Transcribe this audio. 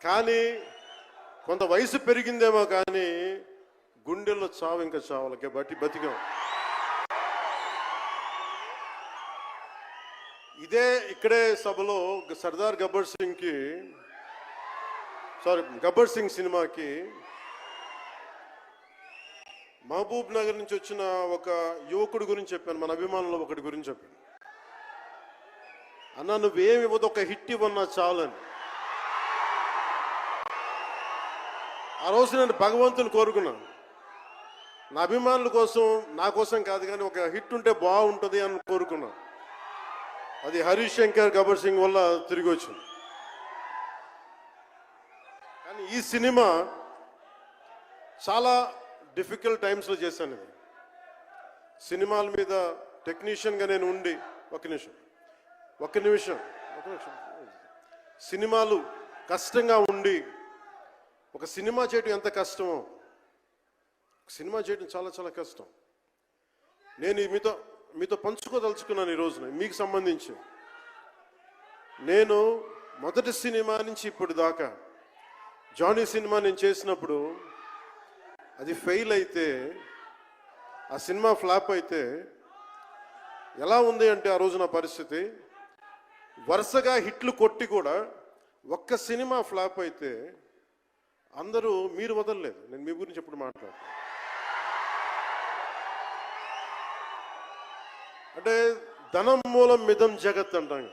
కానీ కొంత వయసు పెరిగిందేమో కానీ గుండెల్లో చావు ఇంకా చావాలి బతికాం. ఇక్కడే సభలో సర్దార్ గబ్బర్ సింగ్ సినిమాకి మహబూబ్ నగర్ నుంచి వచ్చిన ఒక యువకుడి గురించి చెప్పాను, మన అభిమానులు ఒకటి గురించి చెప్పాను. అన్న నువ్వేమి ఇవ్వదు, ఒక హిట్ ఇవ్వన్నా చాలని. ఆ రోజు నేను భగవంతుని కోరుకున్నాను, నా అభిమానుల కోసం, నా కోసం కాదు కానీ ఒక హిట్ ఉంటే బాగుంటుంది అని కోరుకున్నాను. అది హరీష్ శంకర్ గబ్బర్ సింగ్ వల్ల తిరిగి వచ్చింది. కానీ ఈ సినిమా చాలా డిఫికల్ట్ టైమ్స్లో చేశాను. ఇది సినిమాల మీద టెక్నీషియన్గా నేను ఉండి ఒక నిమిషం సినిమాలు కష్టంగా ఉండి ఒక సినిమా చేయడం ఎంత కష్టమో, సినిమా చేయడం చాలా చాలా కష్టం. నేను మీతో పంచుకోదలుచుకున్నాను ఈ రోజున. మీకు సంబంధించి నేను మొదటి సినిమా నుంచి ఇప్పుడు దాకా జానీ సినిమా నేను చేసినప్పుడు అది ఫెయిల్ అయితే, ఆ సినిమా ఫ్లాప్ అయితే ఎలా ఉంది అంటే ఆ రోజు నా పరిస్థితి, వరుసగా హిట్లు కొట్టి కూడా ఒక్క సినిమా ఫ్లాప్ అయితే అందరూ మీరు వదలలేదు. నేను మీ గురించి ఎప్పుడు మాట్లాడతాను అంటే ధనం మూలం మిదం జగత్ అంటాం.